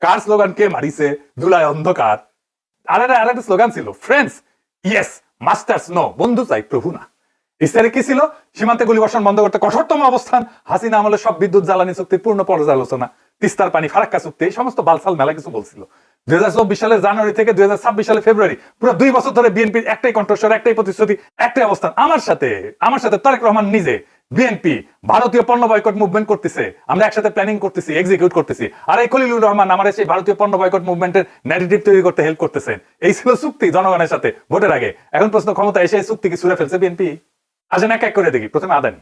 কার slogan কে মারিছে ধুলায় অন্ধকার। আরেকটা স্লোগান ছিল ফ্রেন্ডস ইয়েস মাস্টার্স নো, বন্ধু চাই প্রভু না। ইস্তারে কি ছিল? সীমান্তে গুলিবর্ষণ বন্ধ করতে কঠোরতম অবস্থান, হাসিনা আমলে সব বিদ্যুৎ জ্বালানি চুক্তির পূর্ণ পর্যালোচনা, তিস্তার পানি ফারাক্কা চুক্তি, এই সমস্ত বালসাল মেলা কিছু বলছিল। 2024 সালের জানুয়ারি থেকে 2026 সালের ফেব্রুয়ারি পুরো 2 বছর ধরে বিএনপির একটাই কণ্ঠস্বর, একটাই প্রতিশ্রুতি, একটাই অবস্থান। আমার সাথে তারেক রহমান নিজে বিএনপি ভারতীয় পণ্য বয়কট মুভমেন্ট করতেছে, আমরা একসাথে প্ল্যানিং করতেছি, এক্সিকিউট করতেছি। আর এই খলিলুর রহমান আমার সেই ভারতীয় পণ্য বয়কট মুভমেন্টের ন্যারেটিভ তৈরি করতে হেল্প করতেছেন। এই ছিল চুক্তি জনগণের সাথে ভোটের আগে। এখন প্রশ্ন, ক্ষমতা এসে এই চুক্তি কি ছুঁড়ে ফেলছে বিএনপি? আসেন এক এক করে দেখি। প্রথমে আদানি।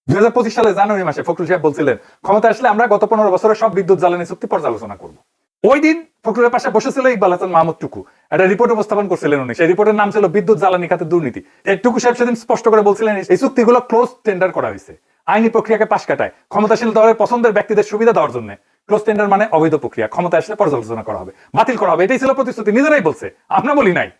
2025 সালে জানুয়ারি মাসে ফখরুল সাহেব বলছিলেন ক্ষমতা আসলে আমরা গত 15 বছরের সব বিদ্যুৎ জ্বালানি চুক্তি পর্যালোচনা করব। ওই দিন ফখরুলের পাশে বসেছিল ইকবাল হাসান মাহমুদ টুকু, একটা রিপোর্ট উপস্থাপন করছিলেন উনি। সেই রিপোর্টের নাম ছিল বিদ্যুৎ জ্বালানি খাতে দুর্নীতি। টুকু সাহেব সেদিন স্পষ্ট করে বলছিলেন এই চুক্তিগুলো ক্লোজ টেন্ডার করা হয়েছে, আইনি প্রক্রিয়াকে পাশ কাটায় ক্ষমতাশীল দলের পছন্দের ব্যক্তিদের সুবিধা দেওয়ার জন্য। ক্লোজ টেন্ডার মানে অবৈধ প্রক্রিয়া, ক্ষমতা আসলে পর্যালোচনা করা হবে, বাতিল করা হবে, এটাই ছিল প্রতিশ্রুতি। নিজেরাই বলছে, আমরা বলি নাই।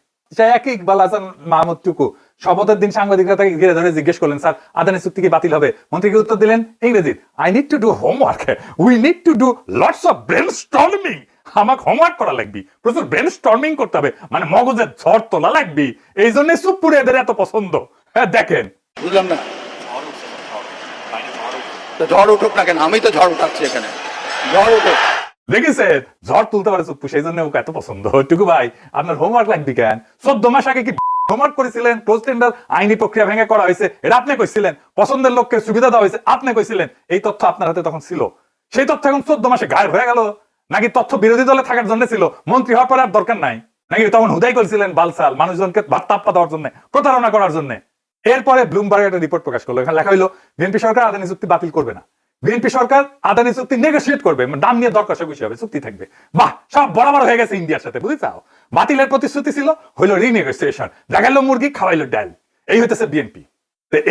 একই ইকবাল হাসান মাহমুদ টুকু শপথের দিন সাংবাদিকরা তাকে ঘিরে ধরে জিজ্ঞেস করলেন, স্যার আদানি চুক্তি কি বাতিল হবে? মন্ত্রীকে উত্তর দিলেন ইংরেজি, I need to do homework, we need to do lots of brainstorming. আমাকে হোমওয়ার্ক করা লাগবে, প্রচুর ব্রেনস্টর্মিং করতে হবে, মানে মগজের ঝড় তোলা লাগবে। এই জন্য চুপপুরে এদের এত পছন্দ। হ্যাঁ দেখেন, বুঝলাম না, ঝড় উঠুক না কেন, আমি তো ঝড় উঠাচ্ছি এখানে, ঝড় উঠুক। দেখেছেন ঝড় তুলতে পারে চুপ্পু, সেই জন্য ওকে এত পছন্দ। টুকু ভাই আপনার হোমওয়ার্ক লাগবে কেন? 14 মাস আগে কি হোমওয়ার্ক করেছিলেন? ক্লোজ টেন্ডার আইনি প্রক্রিয়া ভেঙে করা হয়েছে, এটা আপনি কইছিলেন। পছন্দের লোককে সুবিধা দেওয়া হয়েছে, আপনি কইছিলেন। এই তথ্য আপনার হাতে তখন ছিল। সেই তথ্য এখন 14 মাসে গায়েব হয়ে গেল। নাকি তথ্য বিরোধী দলে থাকার জন্য ছিল, মন্ত্রী হওয়ার পর আর দরকার নাই? নাকি তখন হুদাই করেছিলেন বালসাল মানুষজনকে ভাত্তাপ্পা দেওয়ার জন্য, প্রতারণা করার জন্য? এরপরে ব্লুমবার্গ একটা রিপোর্ট প্রকাশ করলো, এখানে লেখা হইলো বিএনপি সরকার আদানি চুক্তি বাতিল করবে না, বিএনপি সরকার আদানি চুক্তি নেগোশিয়েট করবে, দাম নিয়ে দর কষাকষি হবে, চুক্তি থাকবে। বাহ, সব বরাবর হয়ে গেছে ইন্ডিয়ার সাথে, বুঝেছাও? বাতিলের প্রতিশ্রুতি ছিল, হইলো রিনেগোসিয়েশন, দেখাইলো মুরগি খাওয়াইলো ডাল। এই হইতেছে বিএনপি।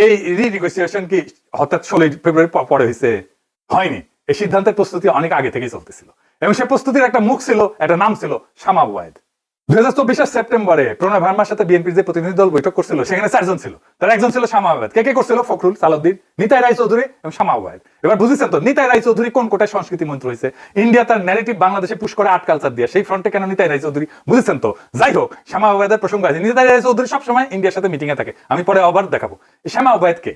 এই রিনেগোসিয়েশন কি হঠাৎ 16 ফেব্রুয়ারি পরে হয়েছে? হয়নি। এই সিদ্ধান্তের প্রস্তুতি অনেক আগে থেকেই চলতেছিল, এবং সে প্রস্তুতির একটা মুখ ছিল, একটা নাম ছিল শামা ওবায়েদ। 2024 সেপ্টেম্বরে প্রণয় ভার্মার সাথে বিএনপির যে প্রতিনিধি দল বৈঠক করছিল, সেখানে 4 জন ছিল, তার একজন ছিল শামা ওবায়েদ। কে কে করছিল? ফখরুল, সালাউদ্দিন, নিতাই রায় চৌধুরী এবং শামা ওবায়েদ। এবার বুঝেছেন তো নিতাই রায় চৌধুরী কোন কোটায় সংস্কৃতি মন্ত্রী হয়েছে? ইন্ডিয়া তার ন্যারেটিভ বাংলাদেশে পুশ করে আর্ট কালচার দিয়ে, সেই ফ্রন্টে কেন নিতাই রায় চৌধুরী? বুঝেছেন তো? যাই হোক, শামা ওবায়েদের প্রসঙ্গ আছে। নিতাই রায় চৌধুরী সবসময় ইন্ডিয়ার সাথে মিটিং এ থাকে, আমি পরে আবার দেখাবো। এই শামা ওবায়েদ কে?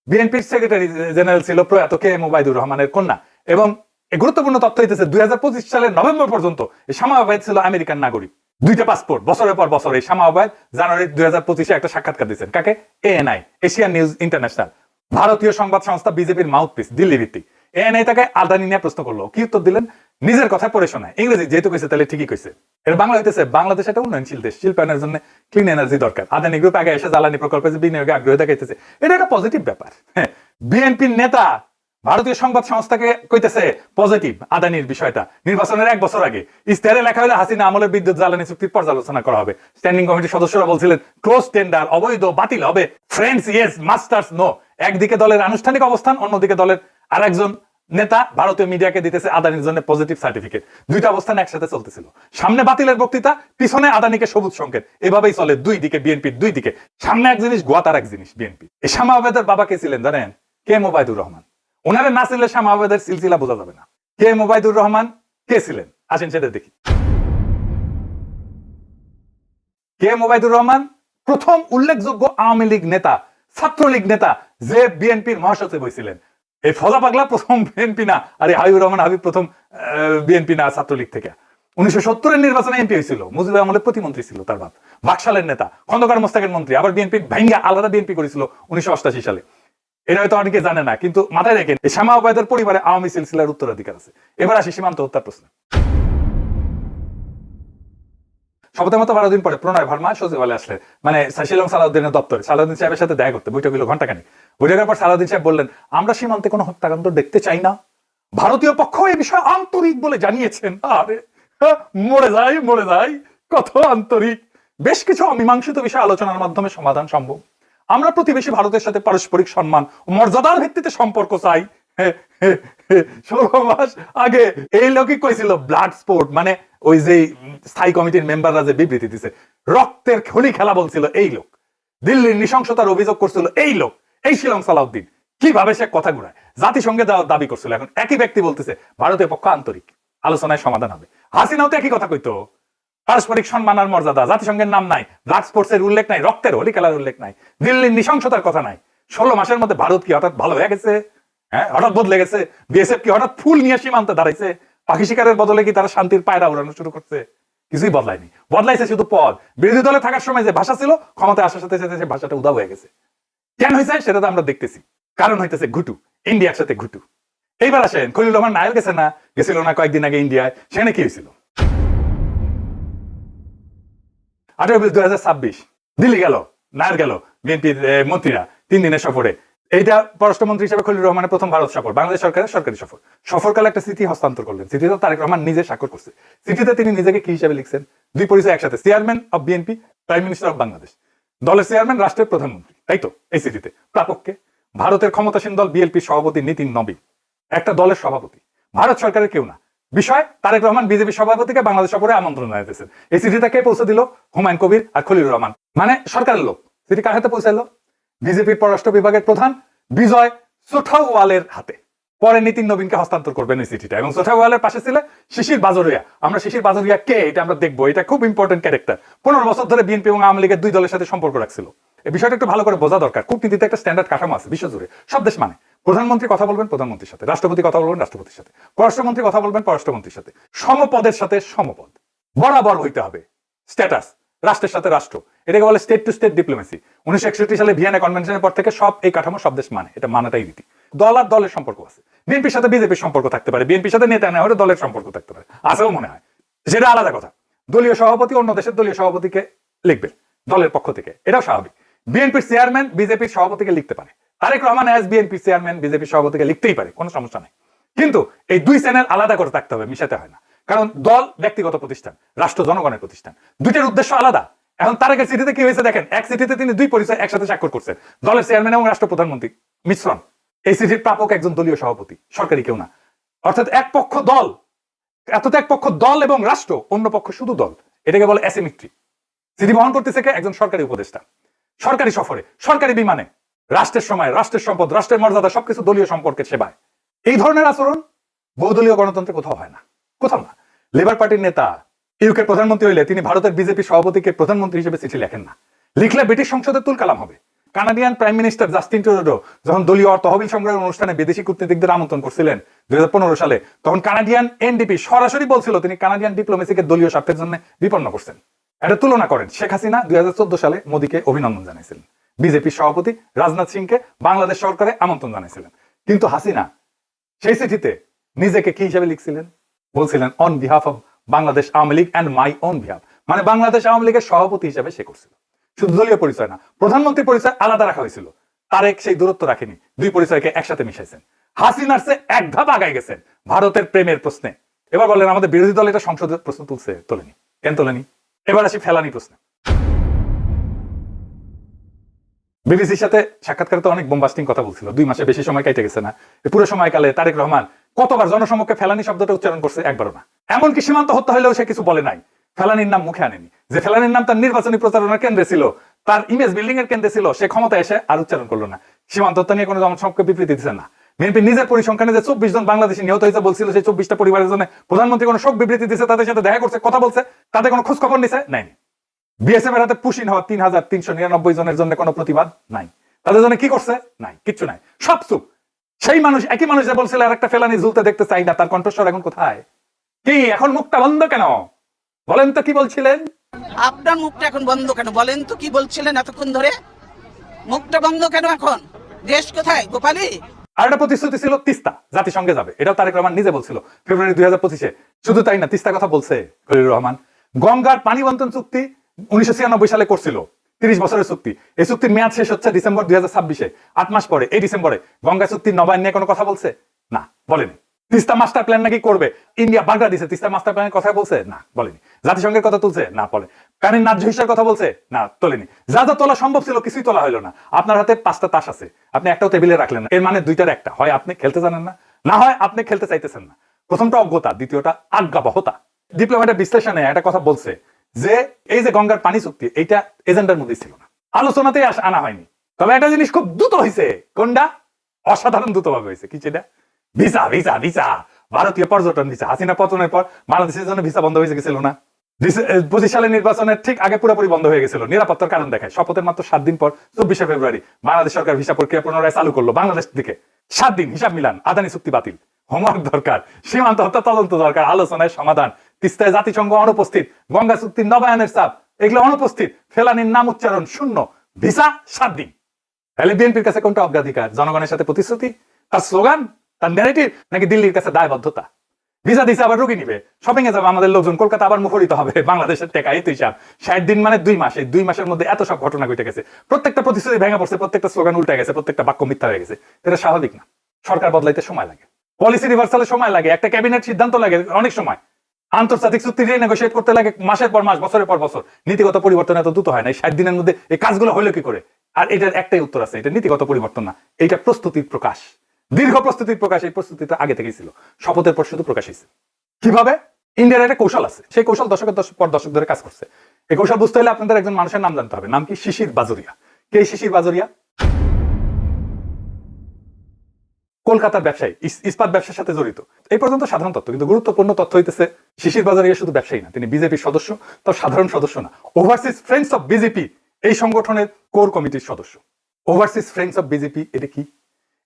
বিএনপির সেক্রেটারি জেনারেল ছিল প্রয়াত কে এম ওবায়দুর রহমানের কন্যা। এবং গুরুত্বপূর্ণ তথ্য হইতেছে 2025 সালের নভেম্বর পর্যন্ত এই শামা ওবায়েদ ছিল আমেরিকান নাগরিক। 2টা পাসপোর্ট, বছরের পর বছর। এই শামা ওবায়েদ জানুয়ারি 2025 একটা সাক্ষাৎকার দিয়েছেন। কাকে? এএনআই, এশিয়ান নিউজ ইন্টারন্যাশনাল, ভারতীয় সংবাদ সংস্থা, বিজেপির মাউথপিস, দিল্লি ভিত্তিক। এএনআই তাকে আদানি নিয়ে প্রশ্ন করলো, কি উত্তর দিলেন? নিজের কথা পড়ে শোনায়, ইংরেজি যেহেতু কইছে তাহলে ঠিকই কইছে। এর বাংলা হইতেছে, বাংলাদেশ একটা উন্নয়নশীল দেশ, শিল্পায়নের জন্য ক্লিন এনার্জি দরকার। আদানি গ্রুপ আগে এসে জ্বালানি প্রকল্পে বিনিয়োগে আগ্রহ দেখাইতেছে, এটা একটা পজিটিভ ব্যাপার। হ্যাঁ, বিএনপির নেতা ভারতীয় সংবাদ সংস্থাকে কইতেছে পজিটিভ আদানির বিষয়টা। নির্বাচনের 1 বছর আগে ইস্তাহারে লেখা হলো হাসিনা আমলের বিদ্যুৎ জ্বালানি চুক্তির পর্যালোচনা করা হবে। স্ট্যান্ডিং কমিটির সদস্যরা বলছিলেন ক্লোজ টেন্ডার অবৈধ, বাতিল হবে, ফ্রেন্ডস ইয়েস মাস্টার্স নো। একদিকে দলের আনুষ্ঠানিক অবস্থান, অন্যদিকে দলের আরেকজন নেতা ভারতীয় মিডিয়াকে দিতেছে আদানির জন্য পজিটিভ সার্টিফিকেট। 2টা অবস্থান একসাথে চলতেছিল। সামনে বাতিলের বক্তৃতা, পিছনে আদানিকে সবুজ সংকেত। এভাবেই চলে দুই দিকে বিএনপির, দুই দিকে। সামনে এক জিনিস, গোয়াতার এক জিনিস বিএনপি। এই শামা ওবায়েদের বাবা কে ছিলেন জানেন? K M Obaidur Rahman. ওনারে না চিনলে শামা ওবায়েদের সিলসিলা বোঝা যাবে না। কে এম ওবায়দুর রহমান কে ছিলেন? আসেন সেটা দেখি। কে এম ওবায়দুর রহমান প্রথম উল্লেখযোগ্য আওয়ামী লীগ নেতা, ছাত্রলীগ নেতা, যে বিএনপির মহাসচিব হয়েছিলেন। এই ফজা পাগলা প্রথম বিএনপি না, আর হাবিবুর রহমান হাবিব প্রথম বিএনপি না, ছাত্রলীগ থেকে। 1970-এর নির্বাচনে এমপি হয়েছিল, মুজিবুর রহমানের প্রতিমন্ত্রী ছিল তার বাপ, বাকশালের নেতা, খন্দকার মোস্তাকের মন্ত্রী, আবার বিএনপি ভাঙ্গা আলাদা বিএনপি করেছিল 1988 সালে। এটা হয়তো অনেকে জানে না, কিন্তু মাথায় রেখেন এই শামা ওবায়েদের পরিবারে আওয়ামী সিলসিলার উত্তরাধিকার আছে। এবার আসি সীমান্ত হত্যার প্রশ্ন। শপথের মতো 12 দিন পরে প্রণয় ভার্মা সচিবালয়ে আসলেন, মানে শিলং সালাউদ্দিনের দপ্তরে। সালাউদ্দিন সাহেবের সাথে দেখা করতে বৈঠক হলো ঘন্টাখানেক। বৈঠকের পর সালাউদ্দিন সাহেব বললেন, আমরা সীমান্তে কোনো হত্যাকাণ্ড দেখতে চাই না। ভারতীয় পক্ষ এই বিষয়ে আন্তরিক বলে জানিয়েছেন। আরে মরে যাই, কত আন্তরিক। বেশ কিছু অমীমাংসিত বিষয় আলোচনার মাধ্যমে সমাধান সম্ভব। আমরা প্রতিবেশী ভারতের সাথে পারস্পরিক সম্মান ও মর্যাদার ভিত্তিতে সম্পর্ক চাই। 16 মাস আগে এই লোকই কইছিল ব্লাড স্পোর্ট, মানে ওই যে স্থায়ী কমিটির মেম্বাররা যে বিবৃতি দিছে, রক্তের হোলি খেলা বলছিল এই লোক। দিল্লির নৃশংসতার অভিযোগ করছিল এই লোক, এই শিলং সালাউদ্দিন। কিভাবে সে কথা ঘুরায়, জাতিসংঘে যাওয়ার দাবি করছিল, এখন একই ব্যক্তি বলতেছে ভারতের পক্ষ আন্তরিক, আলোচনায় সমাধান হবে। হাসিনাও তো একই কথা কইতো, পারস্পরিক সম্মান আর মর্যাদা, জাতিসংঘের নাম নাই, ড্রাগ স্পোর্টসের উল্লেখ নাই, রক্তের হোলি খেলার উল্লেখ নাই, দিল্লির নৃশংসতার কথা নাই। 16 মাসের মধ্যে ভারত কি হঠাৎ ভালো হয়ে গেছে? হ্যাঁ, হঠাৎ বদলে গেছে? বিএসএফ কি হঠাৎ ফুল নিয়ে সীমান্তে দাঁড়াইছে? পাখি শিকারের বদলে কি তারা শান্তির পায়রা উড়ানো শুরু করছে? কিছুই বদলায়নি, বদলাইছে শুধু পদ। বিরোধী দলে থাকার সময় যে ভাষা ছিল, ক্ষমতায় আসার সাথে সাথে সে ভাষাটা উধাও হয়ে গেছে। কেন হয়েছে সেটা তো আমরা দেখতেছি। কারণ হইতেছে ঘুটু, ইন্ডিয়ার সাথে ঘুটু। এইবার আসেন, খলিল রহমান নায়ার গেছে না, গেছিল না কয়েকদিন আগে ইন্ডিয়ায়, সেখানে কি হয়েছিল? 18/2026 দিল্লি গেল, নায়ার গেল, বিএনপির মন্ত্রীরা 3 দিনের সফরে। এইটা পররাষ্ট্রমন্ত্রী হিসেবে খলিল রহমানের প্রথম ভারত সফর, বাংলাদেশ সরকারের সরকারি সফর। সফরকালে একটা চিঠি হস্তান্তর করলেন, চিঠিতে তারেক রহমান নিজে স্বাক্ষর করছে। চিঠিতে তিনি নিজেকে কি হিসেবে লিখছেন? 2 পরিচয় একসাথে, chairman of BNP, prime minister of Bangladesh. দলের চেয়ারম্যান, রাষ্ট্রের প্রধানমন্ত্রী, তাই তো? এই চিঠিতে প্রাপককে ভারতের ক্ষমতাসীন দল বিএনপি সভাপতি নীতিন নবীন, একটা দলের সভাপতি, ভারত সরকারের কেউ না। বিষয়, তারেক রহমান বিজেপি সভাপতিকে বাংলাদেশ সফরে আমন্ত্রণ জানাইতেছেন। এই চিঠিটা কে পৌঁছে দিল? হুমায়ুন কবির আর খলিল রহমান, মানে সরকারের লোক। চিঠি কার হাতে পৌঁছাইলো? বিজেপির পররাষ্ট্র বিভাগের প্রধান বিজয় সোঠাওয়ালের হাতে। পরে নীতিন নবীনকে হস্তান্তর করবেন এই চিঠিটা। এবং সোঠাওয়ালের পাশে ছিল শিশির বাজোরিয়া। আমরা শিশির বাজোরিয়া কে, এটা আমরা দেখবো। এটা খুব ইম্পর্টেন্ট ক্যারেক্টার। 15 বছর ধরে বিএনপি এবং আওয়ামী লীগের 2 দলের সাথে সম্পর্ক রাখছিল। এই বিষয়টা একটু ভালো করে বোঝা দরকার। কূটনীতিতে একটা স্ট্যান্ডার্ড কাঠামো আছে বিশ্বজুড়ে, সব দেশ মানে। প্রধানমন্ত্রী কথা বলবেন প্রধানমন্ত্রীর সাথে, রাষ্ট্রপতি কথা বলবেন রাষ্ট্রপতির সাথে, পররাষ্ট্রমন্ত্রী কথা বলবেন পররাষ্ট্রমন্ত্রীর সাথে। সমপদের সাথে সমপদ, বরাবর হইতে হবে। স্ট্যাটাস, রাষ্ট্রের সাথে রাষ্ট্র, এটাকে বলে স্টেট টু স্টেট ডিপ্লোমেসি। 1961 সালে ভিয়েনা কনভেনশনের পর থেকে সব এই কাঠামো সব দেশ মানে, এটা মানাটাই রীতি। দল আর দলের সম্পর্ক আছে, বিএনপির সাথে বিজেপির সম্পর্ক থাকতে পারে, বিএনপির সাথে নেতা নেওয়া হলে দলের সম্পর্ক থাকতে পারে, আছেও মনে হয়, সেটা আলাদা কথা। দলীয় সভাপতি অন্য দেশের দলীয় সভাপতিকে লিখবে দলের পক্ষ থেকে, এটাও স্বাভাবিক। বিএনপির চেয়ারম্যান বিজেপির সভাপতিকে লিখতে পারে, তারেক রহমান এজ বিএনপির চেয়ারম্যান বিজেপির সভাপতিকে লিখতেই পারে, কোনো সমস্যা নাই। কিন্তু এই 2 চ্যানেল আলাদা করে থাকতে হবে, মিশাতে হয় না। কারণ দল ব্যক্তিগত প্রতিষ্ঠান, রাষ্ট্র জনগণের প্রতিষ্ঠান, দুইটার উদ্দেশ্য আলাদা। এখন তারেকের চিঠিতে কি হয়েছে দেখেন, এক চিঠিতে তিনি 2 পরিচয় একসাথে স্বাক্ষর করছেন, দলের চেয়ারম্যান এবং রাষ্ট্র প্রধানমন্ত্রী মিশ্রণ। এই চিঠির প্রাপক একজন দলীয় সভাপতি, সরকারি কেউ না। অর্থাৎ এক পক্ষ দল, এত এক পক্ষ দল এবং রাষ্ট্র, অন্য পক্ষ শুধু দল, এটাকে বলে অ্যাসিমেট্রি। চিঠি বহন করতেছে কে? একজন সরকারি উপদেষ্টা, সরকারি সফরে, সরকারি বিমানে, রাষ্ট্রের সময়, রাষ্ট্রের সম্পদ, রাষ্ট্রের মর্যাদা সবকিছু দলীয় সম্পর্কের সেবায়। এই ধরনের আচরণ বহুদলীয় গণতন্ত্রে কোথাও হয় না, কোথাও না। লেবার পার্টির নেতা ইউকে প্রধানমন্ত্রী হইলে তিনি ভারতের বিজেপি সভাপতিকে প্রধানমন্ত্রী হিসেবে চিঠি লেখেন না, লিখলে ব্রিটিশ সংসদে তুলকালাম হবে। Canadian prime minister Justin Trudeau যখন দলীয় তহবিল সংগ্রহের অনুষ্ঠানে বিদেশি কূটনীতিকদের আমন্ত্রণ করছিলেন 2015 সালে, তখন কানাডিয়ান এনডিপি সরাসরি বলছিল তিনি কানাডিয়ান ডিপ্লোমেসিকে দলীয় স্বার্থের জন্য বিপন্ন করছেন। এটা তুলনা করেন, শেখ হাসিনা 2014 সালে মোদীকে অভিনন্দন জানাইছিলেন, বিজেপি সভাপতি রাজনাথ সিংকে বাংলাদেশ সরকারে আমন্ত্রণ জানাইছিলেন। কিন্তু হাসিনা সেই চিঠিতে নিজেকে কি হিসেবে লিখছিলেন? বলছিলেন on behalf of Bangladesh Awami League and my own behalf, মানে বাংলাদেশ আওয়ামী লীগের সভাপতি হিসেবে সে করছিল। শুধু দলীয় পরিচয় না, প্রধানমন্ত্রী পরিচয় আলাদা রাখা হয়েছিল। তারেক সেই দূরত্ব রাখেনি, 2 পরিচয়কে একসাথে মিশাইছেন। হাসিনার চেয়ে এক ধাপ আগায় গেছেন ভারতের প্রেমের প্রশ্নে। এবার বলেন আমাদের বিরোধী দল এটা সংসদে প্রশ্ন তুলছে, তোলেনি কেন? তোলেনি। এবার আসি ফেলানি প্রশ্নে। বিবিসির সাথে সাক্ষাৎকারে তো অনেক বোমবাস্টিং কথা বলছিল, 2 মাসে বেশি সময় কেটে গেছে না। পুরো সময়কালে তারেক রহমান কতবার জনসমক্ষে ফেলানি শব্দটা উচ্চারণ করছে? একবারও না। এমনকি সীমান্ত হত্যা হলেও সে কিছু বলে নাই, ফেলানির নাম মুখে আনেনি। যে ফেলানির নাম তার নির্বাচনী প্রচারণার কেন্দ্রে ছিল, তার ইমেজ বিল্ডিং এর কেন্দ্রে ছিল, সে ক্ষমতা এসে আর উচ্চারণ করলো না। সীমান্ত হত্যা নিয়ে কোনো জনসমক্ষে বিবৃতি দিচ্ছেন না। বিএনপি নিজের পরিসংখ্যানে যে 24 জন বাংলাদেশি নিহত হয়েছে বলছিল, সেই 24টা পরিবারের জন্য প্রধানমন্ত্রী কোনো শোক বিবৃতি দিচ্ছে, তাদের সাথে দেখা করছে, কথা বলছে, তাদের কোনো খোঁজ খবর নিছে নাই। বিএসএফ এর হাতে পুশিন হওয়া 3399 জনের জন্য কোনো প্রতিবাদ নাই, তাদের জন্য কি করছে? নাই, কিচ্ছু নাই, সব চুপ। সেই মানুষ, একই মানুষ যে বলছিল আর একটা ফেলানি ঝুলতে দেখতে চাই না, তার কণ্ঠস্বর এখন কোথায়? কি এখন মুখটা বন্ধ কেন? বলেন তো কি বলছিলেন? আপনার মুখটা এখন বন্ধ কেন? বলেন তো কি বলছিলেন এতক্ষণ ধরে? মুখটা বন্ধ কেন এখন? দেশ কোথায়? গোপালী। আর একটা প্রতিশ্রুতি ছিল তিস্তা জাতিসংঘে যাবে, এটাও তারেক রহমান নিজে বলছিল ফেব্রুয়ারি 2025-এ। শুধু তাই না, তিস্তা কথা বলছে খলিলুর রহমান। গঙ্গার পানি বন্টন চুক্তি 1996 সালে করছিল, 30 বছরের চুক্তি। এই চুক্তির মেয়াদ শেষ হচ্ছে ডিসেম্বর 2026-এ। 8 মাস পরে, এই ডিসেম্বরে গঙ্গা চুক্তির নবায়ন নিয়ে কোনো কথা বলছে না, বলেনি। তিস্তা মাস্টার প্ল্যান নাকি করবে, ইন্ডিয়া বাগড়া দিছে, তিস্তা মাস্টার প্ল্যানের কথা বলছে না, বলেনি। জাতিসংঘের কথা তুলছে না, বলে। পানির ন্যায্য হিসাবের কথা বলছে না, তোলেনি। যা যা তোলা সম্ভব ছিল কিছুই তোলা হলো না। আপনার হাতে 5টা তাস আছে, আপনি একটাও টেবিলে রাখলেন না। এর মানে 2টার একটা, হয় আপনি খেলতে জানেন না, না হয় আপনি খেলতে চাইতেছেন না। প্রথমটা অজ্ঞতা, দ্বিতীয়টা আজ্ঞাবহতা। ডিপ্লোম্যাটের বিশ্লেষণে একটা কথা বলছে যে এই যে গঙ্গার পানি চুক্তি, এইটা এজেন্ডার মধ্যে ছিল না, আলোচনাতেই আনা হয়নি। তবে একটা জিনিস খুব দ্রুত হয়েছে, কোনটা? অসাধারণ দ্রুতভাবে হয়েছে। কি সেটা? ভিসা ভিসা ভিসা, ভারতীয় পর্যটন ভিসা। হাসিনা পতনের পর বাংলাদেশের জন্য ভিসা বন্ধ হয়ে গেছিল না? 25 সালের নির্বাচনের ঠিক আগে পুরোপুরি বন্ধ হয়ে গেছিল, নিরাপত্তার কারণ দেখায়। শপথের মাত্র 7 দিন পর 24শে ফেব্রুয়ারি বাংলাদেশ সরকার ভিসা প্রক্রিয়া পুনরায় চালু করলো বাংলাদেশ দিকে। 7 দিন হিসাব মিলান, আদানি চুক্তি বাতিল, হোমওয়ার্ক দরকার, সীমান্ত হত্যা তদন্ত দরকার, আলোচনায় সমাধান, তিস্তায় জাতিসংঘ অনুপস্থিত, গঙ্গা চুক্তির নবায়নের চাপ এগুলো অনুপস্থিত, ফেলানির নাম উচ্চারণ শূন্য, ভিসা 7 দিন। তাহলে বিএনপির কাছে কোনটা অগ্রাধিকার? জনগণের সাথে প্রতিশ্রুতি, তার স্লোগান, তার ন্যারেটিভ, নাকি দিল্লির কাছে দায়বদ্ধতা? ভিসা দিছে আবার রুগী নিবে, শপিং এ যাবে আমাদের লোকজন, কলকাতা আবার মুখরিত হবে বাংলাদেশের টাকা। এই তো হিসাব। 60 দিন মানে 2 মাস, এই 2 মাসের মধ্যে এত সব ঘটনা ঘটে গেছে। প্রত্যেকটা প্রতিশ্রুতি ভেঙে পড়ছে, প্রত্যেকটা স্লোগান উল্টে গেছে, প্রত্যেকটা বাক্য মিথ্যা হয়ে গেছে। এটা স্বাভাবিক না। সরকার বদলাইতে সময় লাগে, পলিসি রিভার্সালে সময় লাগে, একটা ক্যাবিনেট সিদ্ধান্ত লাগে অনেক সময়, আন্তর্জাতিক চুক্তি রিনেগোশিয়েট করতে লাগে মাসের পর মাস, বছরের পর বছর। নীতিগত পরিবর্তন এত দ্রুত হয় না। এই 60 দিনের মধ্যে এই কাজগুলো হলো কি করে? আর এটার একটাই উত্তর আছে, এটা নীতিগত পরিবর্তন না, এটা প্রস্তুতির প্রকাশ, দীর্ঘ প্রস্তুতির প্রকাশ। এই প্রস্তুতিটা আগে থেকেই ছিল, শপথের পর শুধু প্রকাশ হয়েছে। কিভাবে? ইন্ডিয়ার একটা কৌশল আছে, সেই কৌশল দশকের পর দশক ধরে কাজ করছে। এই কৌশল বুঝতে হলে আপনাদের একজন মানুষের নাম জানতে হবে। নাম কি? শিশির বাজুরিয়া। কে শিশির বাজুরিয়া? কলকাতার ব্যবসায়ী, ইস্পাত ব্যবসার সাথে জড়িত। এই পর্যন্ত সাধারণ তথ্য, কিন্তু গুরুত্বপূর্ণ তথ্য হইতেছে শিশির বাজুরিয়া শুধু ব্যবসায়ী না, তিনি বিজেপির সদস্য, তার সাধারণ সদস্য না, ওভারসিজ ফ্রেন্ডস অফ বিজেপি এই সংগঠনের কোর কমিটির সদস্য। ওভারসিজ ফ্রেন্ডস অফ বিজেপি এটা কি?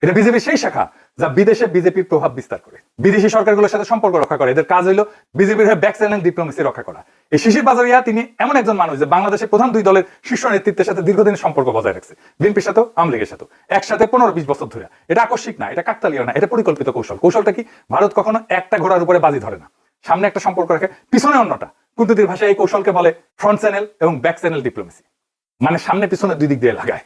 এটা বিজেপির সেই শাখা যা বিদেশে বিজেপির প্রভাব বিস্তার করে, বিদেশি সরকারগুলোর সাথে সম্পর্ক রক্ষা করে। এদের কাজ হলো বিজেপির হয়ে ব্যাক চ্যানেল ডিপ্লোমেসি রক্ষা করা। এই শিশির বাজুরিয়া তিনি এমন একজন মানুষ যে বাংলাদেশের প্রধান 2 দলের শীর্ষ নেতৃত্বের সাথে দীর্ঘদিনের সম্পর্ক বজায় রাখছে, বিএনপির সাথেও আওয়ামী লীগের সাথেও একসাথে 15-20 বছর ধরে। এটা আকস্মিক না, এটা কাকতালীয় না, এটা পরিকল্পিত কৌশল। কৌশলটা কি? ভারত কখনো একটা ঘোড়ার উপরে বাজি ধরে না, সামনে একটা সম্পর্ক রাখে, পিছনে অন্যটা। কূটনীতির ভাষায় এই কৌশলকে বলে ফ্রন্ট চ্যানেল এবং ব্যাক চ্যানেল ডিপ্লোমেসি, মানে সামনে পিছনে 2 দিক দিয়ে লাগায়।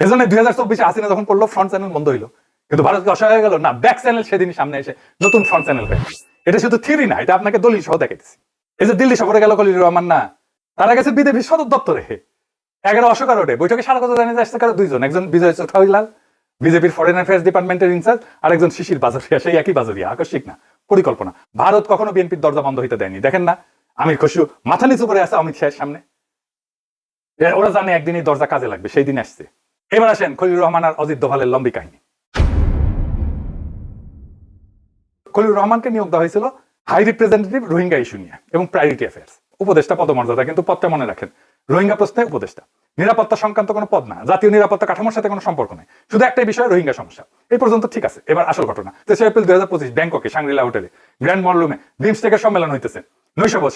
এজন্য 2024 হাসিনা যখন পড়লো ফ্রন্ট চ্যানেল বন্ধ হইলো, কিন্তু ভারতকে অসহায় হয়ে গেল না, ব্যাক চ্যানেল সেদিনই সামনে এসে নতুন ফ্রন্ট চ্যানেল হয়ে। এটা শুধু থিওরি না, এটা আপনাকে দলিল সহ দেখাইতেছি। এই যে দিল্লি সফরে গেল খলিলুর রহমান, না তারা গেছে বিজেপির সদর দপ্তরে 11 অশোকা রোডে। বৈঠকে স্বাগত জানিয়ে আসছে কারো 2 জন, একজন বিজয় চৌঠাইলাল বিজেপির ফরেন অ্যাফেয়ার্স ডিপার্টমেন্টের ইনচার্জ, আর একজন শিশির বাজুরিয়া, সেই একই বাজুরিয়া। আকস্মিক না, পরিকল্পনা। ভারত কখনো বিএনপির দরজা বন্ধ হইতে দেয়নি। দেখেন না, আমির খসরু মাথা নিচু করে আছে অমিত শাহের সামনে, ওরা জানে একদিনই দরজা কাজে লাগবে, সেই দিন আসছে। এবার আসেন খলিলুর রহমান আর অজিত দোভালের লম্বি কাহিনী। খলিলুর রহমানকে নিয়োগ দেওয়া হয়েছিল হাই রিপ্রেজেন্টেটিভ রোহিঙ্গা ইস্যু নিয়ে এবং প্রায়োরিটি অ্যাফেয়ার্স, উপদেষ্টা পদমর্যাদা, কিন্তু পদটা মনে রাখেন, রোহিঙ্গা প্রশ্নে উপদেষ্টা। নিরাপত্তা সংক্রান্ত কোনো পদ না, জাতীয় নিরাপত্তা কাঠামোর সাথে কোনো সম্পর্ক নেই, শুধু একটাই বিষয়, রোহিঙ্গা সমস্যা। এই পর্যন্ত ঠিক আছে। এবার আসল ঘটনা। 3 এপ্রিল 2025 ব্যাংককে সাংগ্রিলা হোটেলে গ্র্যান্ড মরলুমে বিমস্টেকের সম্মেলন হইতেছে।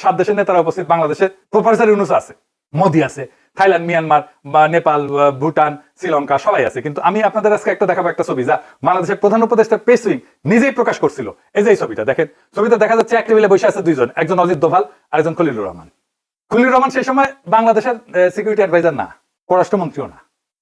7 দেশের নেতারা উপস্থিত, বাংলাদেশের প্রফেসর ইউনূস আছে, মোদি আছে, থাইল্যান্ড, মিয়ানমার বা নেপাল, ভুটান, শ্রীলঙ্কা সবাই আছে। কিন্তু আমি আপনাদের আজকে একটা দেখাবো একটা ছবি যা বাংলাদেশের প্রধান উপদেষ্টা প্রেস উইং নিজেই প্রকাশ করছিল। এই যে এই ছবিটা দেখেন, ছবিটা দেখা যাচ্ছে এক টেবিলে বসে আছে 2 জন, একজন অজিত দোভাল আর একজন খলিলুর রহমান। খলিলুর রহমান সেই সময় বাংলাদেশের সিকিউরিটি অ্যাডভাইজার না, পররাষ্ট্রমন্ত্রীও না।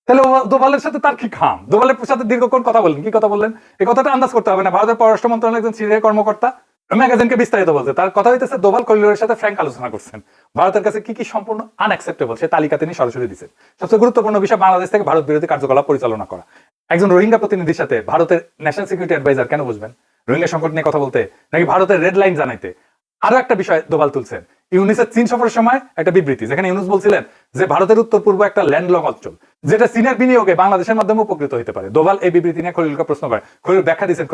তাহলে দোভালের সাথে তার কি খাম? দোভালের সাথে দীর্ঘক্ষণ কথা বললেন, কি কথা বললেন এই কথাটা আন্দাজ করতে হবে না। ভারতের পররাষ্ট্র মন্ত্রণালয়ের একজন সিনিয়র কর্মকর্তা ম্যাগাজিনকে বিস্তারিত বলছে, তার কথা হইতেছে দোভাল খলিলুরের সাথে ফ্র্যাঙ্ক আলোচনা করছেন, ভারতের কাছে কি কি সম্পূর্ণ আনঅ্যাকসেপ্টেবল সে তালিকা তিনি সরাসরি দিচ্ছেন। সবচেয়ে গুরুত্বপূর্ণ বিষয়, বাংলাদেশ থেকে ভারত বিরোধী কার্যকলাপ পরিচালনা করা। একজন রোহিঙ্গা প্রতিনিধির সাথে ভারতের ন্যাশনাল সিকিউরিটি অ্যাডভাইজার কেন বুঝবেন? রোহিঙ্গা সংকট নিয়ে কথা বলতে, নাকি ভারতের রেড লাইন জানাইতে? আরো একটা বিষয় দোভাল তুলছেন, ইউনিসের চীন সফরের সময় একটা বিবৃতি, যেখানে ইউনুস বলছিলেন যে ভারতের উত্তর পূর্ব একটা ল্যান্ডলক অঞ্চল যেটা চীনের বিনিয়োগে বাংলাদেশের মাধ্যমে উপকৃত হতে পারে। দোভাল এই বিবৃতি নিয়ে খলিলুরকে প্রশ্ন করে, খলিলুর ব্যাখ্যা দিচ্ছেন,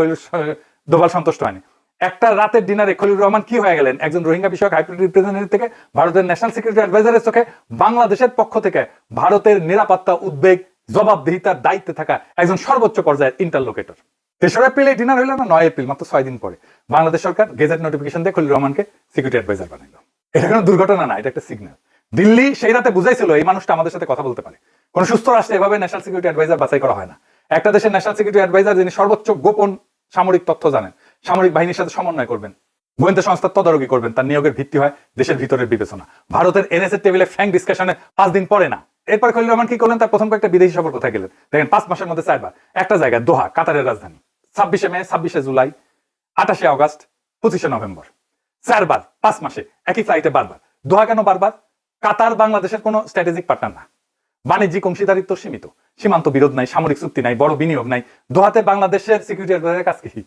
দোভাল সন্তুষ্ট হয়নি। একটা রাতের ডিনারে খলিলুর রহমান কি হয়ে গেলেন? একজন রোহিঙ্গা বিষয়ক হাই রিপ্রেজেন্টেটিভ থেকে ভারতের ন্যাশনাল সিকিউরিটি অ্যাডভাইজারের চোখে বাংলাদেশের পক্ষ থেকে ভারতের নিরাপত্তা উদ্বেগ জবাবদিহিতার দায়িত্বে থাকা একজন সর্বোচ্চ পর্যায়ের ইন্টারলোকেটর। 3 এপ্রিল এই ডিনার হইল না, 9 এপ্রিল, মাত্র 6 দিন পরে বাংলাদেশ সরকার গেজেট নোটিফিকেশন দিয়ে খলিলুর রহমানকে সিকিউরিটি অ্যাডভাইজার বানাইল। এটা কোনো দুর্ঘটনা না, এটা একটা সিগন্যাল। দিল্লি সেই রাতে বুঝাইছিল এই মানুষটা আমাদের সাথে কথা বলতে পারে। কোন সুস্থ রাষ্ট্রে এভাবে ন্যাশনাল সিকিউরিটি অ্যাডভাইজার বাছাই করা হয় না। একটা দেশের ন্যাশনাল সিকিউরিটি অ্যাডভাইজার যিনি সর্বোচ্চ গোপন সামরিক তথ্য জানেন, সামরিক বাহিনীর সাথে সমন্বয় করবেন, গোয়েন্দা সংস্থার তদারকি করবেন, তার নিয়োগের ভিত্তি হয় দেশের ভিতরের বিবেচনা। ভারতের এনএসএ টেবিলে ফ্র্যাঙ্ক ডিসকাশনে 5 দিন পরে না। এরপর খলিলুর রহমান কি করলেন? তার প্রথম কয়েকটা বিদেশি সফর কোথায় গেলেন দেখেন, 5 মাসের মধ্যে 4 বার। একটা জায়গায় দোহা, কাতারের রাজধানী, 26 মে, 26 জুলাই, 28 আগস্ট, 25 নভেম্বর। 4 বার 5 মাসে, একই ফ্লাইটে বারবার। দোহা কেন বারবার? কাতার বাংলাদেশের কোনো স্ট্র্যাটেজিক পার্টনার না, বাণিজ্যিক অংশীদারিত্ব সীমিত, সীমান্ত বিরোধ নাই, সামরিক চুক্তি নাই, বড় বিনিয়োগ নাই। দোহাতে বাংলাদেশের সিকিউরিটি অ্যাডভাইজারের কাজ কি?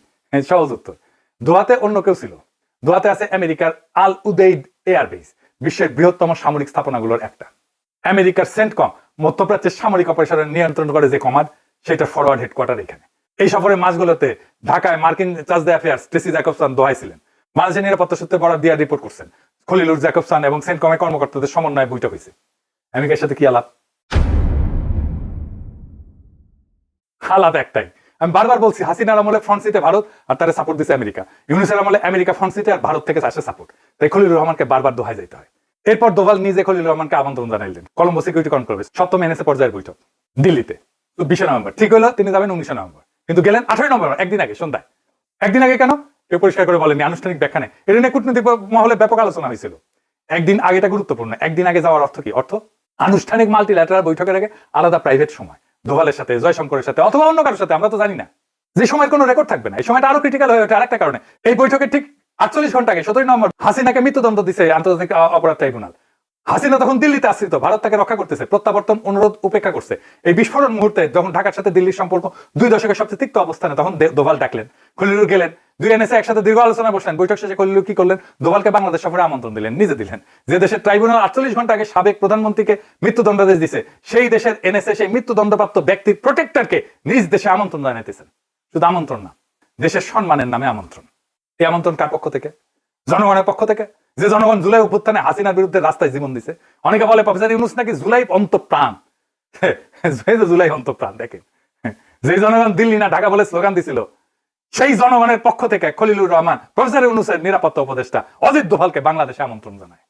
সহজ উত্তর, দোহাতে অন্য কেউ ছিল। দোহাতে আছে আমেরিকার আল উদেইদ এয়ারবেস, বিশ্বের বৃহত্তম সামরিক স্থাপনাগুলোর একটা। আমেরিকার সেন্টকম মধ্যপ্রাচ্যের সামরিক অপারেশনের নিয়ন্ত্রণ করে যে কমান্ড, সেটা ফরওয়ার্ড হেডকোয়ার্টার এখানে। এই সফরের মাসগুলোতে ঢাকায় মার্কিন charge d' affaires Tracey Jacobson দোহাইছিলেন। বাংলাদেশের নিরাপত্তা সূত্রে বরাদ দিয়ে রিপোর্ট করছেন। খলিলুর জ্যাকবসন এবং সেন্টকমের কর্মকর্তাদের সমন্বয়ে বৈঠক হয়েছে। আমেরিকার সাথে কি আলাপ? আলাপ একটাই। আমি বারবার বলছি, হাসিনার আমলে ফ্রন্ট সিটে ভারত আর তারা সাপোর্ট দিচ্ছে আমেরিকা। ইউনূসের আমলে আমেরিকা ফ্রন্ট সিটে আর ভারত থেকে আসে সাপোর্ট। তাই খলিলুর রহমানকে বারবার দোহাই যাইতে হয়। এরপর দোভাল নিজে খলিলুর রহমানকে আমন্ত্রণ জানাইলেন কলম্বো সিকিউরিটি কনফারেন্স 7ম এনএসএ পর্যায়ের বৈঠক দিল্লিতে। 20 নভেম্বর ঠিক হলো, তিনি যাবেন 19 নভেম্বর, কিন্তু গেলেন 18 নভেম্বর, একদিন আগে সন্ধ্যায়। একদিন আগে কেন? কেউ পরিষ্কার করে বলেনি, আনুষ্ঠানিক ব্যাখ্যা নেই। এটা নিয়ে কূটনৈতিক মহলে ব্যাপক আলোচনা হয়েছিল। একদিন আগেটা গুরুত্বপূর্ণ। একদিন আগে যাওয়ার অর্থ কি? অর্থ আনুষ্ঠানিক মাল্টিল্যাটারাল বৈঠকের আগে আলাদা প্রাইভেট সময়, দোভালের সাথে, জয়শঙ্করের সাথে অথবা অন্য কারোর সাথে, আমরা তো জানি না, যে সময়ের কোনো রেকর্ড থাকবে না। এই সময়টা আরো ক্রিটিক্যাল হয়ে ওঠে আরেকটা কারণে। এই বৈঠকের ঠিক 48 ঘন্টা আগে 17 নভেম্বর হাসিনাকে মৃত্যুদণ্ড দিছে আন্তর্জাতিক অপরাধ ট্রাইব্যুনাল। হাসিনা তখন দিল্লিতে আশ্রিত, ভারত তাকে রক্ষা করতেছে, প্রত্যাবর্তন অনুরোধ উপেক্ষা করছে। এই বিস্ফোরণ মুহূর্তে যখন ঢাকার সাথে দিল্লির সম্পর্ক 2 দশকের সবচেয়ে তিক্ত অবস্থানে, তখন দোভাল ডাকলেন, খলিলুর গেলেন, 2 এনএসএ একসাথে দীর্ঘ আলোচনা বসলেন। বৈঠক শেষে খলিলুর কি করলেন? দোভালকে বাংলাদেশ সফরে আমন্ত্রণ দিলেন, নিজে দিলেন। যে দেশের ট্রাইব্যুনাল 48 ঘন্টা আগে সাবেক প্রধানমন্ত্রীকে মৃত্যুদণ্ডাদেশ দিছে, সেই দেশের এনএসএ সেই মৃত্যুদণ্ডপ্রাপ্ত ব্যক্তির প্রোটেক্টরকে নিজ দেশে আমন্ত্রণ জানাইতেছেন। শুধু আমন্ত্রণ না, দেশের সম্মানের নামে আমন্ত্রণ। এই আমন্ত্রণ কার পক্ষ থেকে? জনগণের পক্ষ থেকে, যে জনগণ জুলাই অভ্যুত্থানে হাসিনার বিরুদ্ধে রাস্তায় জীবন দিছে। অনেকে বলে প্রফেসর ইউনূস নাকি জুলাই অন্তঃপ্রাণ। জুলাই অন্তঃপ্রাণ। দেখেন, যে জনগণ দিল্লি না ঢাকা বলে স্লোগান দিছিল, সেই জনগণের পক্ষ থেকে খলিলুর রহমান প্রফেসর ইউনূসের নিরাপত্তা উপদেষ্টা অজিত দোভালকে বাংলাদেশে আমন্ত্রণ জানায়।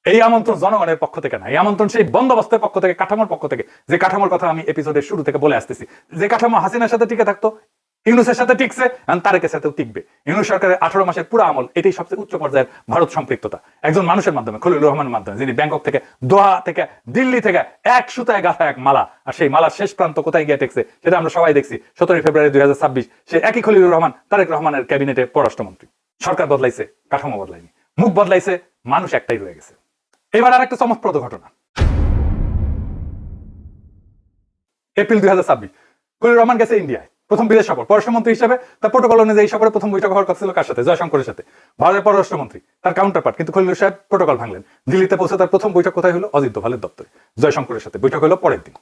এই আমন্ত্রণ জনগণের পক্ষ থেকে না, এই আমন্ত্রণ সেই বন্দোবস্তের পক্ষ থেকে, কাঠামোর পক্ষ থেকে। যে কাঠামোর কথা আমি এপিসোডের শুরু থেকে বলে আসতেছি, যে কাঠামো হাসিনার সাথে টিকে থাকতো, ইউনূসের সাথে টিকছে, তারেকের সাথেও টিকবে। ইউনূস সরকারের 18 মাসের পুরো আমল, এটাই সবচেয়ে উচ্চ পর্যায়ের ভারত সম্পৃক্ততা। একজন মানুষের মাধ্যমে, খলিলুর রহমানের মাধ্যমে, যিনি ব্যাংকক থেকে, দোহা থেকে, দিল্লি থেকে এক সুতায় গাঁথা এক মালা, আর সেই মালার শেষ প্রান্ত কোথায় গিয়ে টেকছে সেটা আমরা সবাই দেখছি। 17 ফেব্রুয়ারি 2026 সে একই খলিলুর রহমান তারেক রহমানের ক্যাবিনেটে পররাষ্ট্রমন্ত্রী। সরকার বদলাইছে, কাঠামো বদলায়নি, মুখ বদলাইছে, মানুষ একটাই রয়ে গেছে। এবার আর একটা চমকপ্রদ ঘটনা। এপ্রিল 2026 খলিলুর রহমান গেছে ইন্ডিয়ায়, প্রথম বিদেশ সফর, পররাষ্ট্রমন্ত্রী হিসেবে। তার প্রোটোকল অনুযায়ী সফরে প্রথম বৈঠক হওয়ার কথা ছিল কার সাথে? জয়শঙ্করের সাথে, ভারতের পররাষ্ট্রমন্ত্রী, তার কাউন্টারপার্ট। কিন্তু খলিলুর সাহেব প্রোটোকল ভাঙলেন। দিল্লিতে পৌঁছে তার প্রথম বৈঠক কোথায় হলো? অজিত দোভালের দপ্তরে। জয়শঙ্করের সাথে বৈঠক হলো পরের দিন।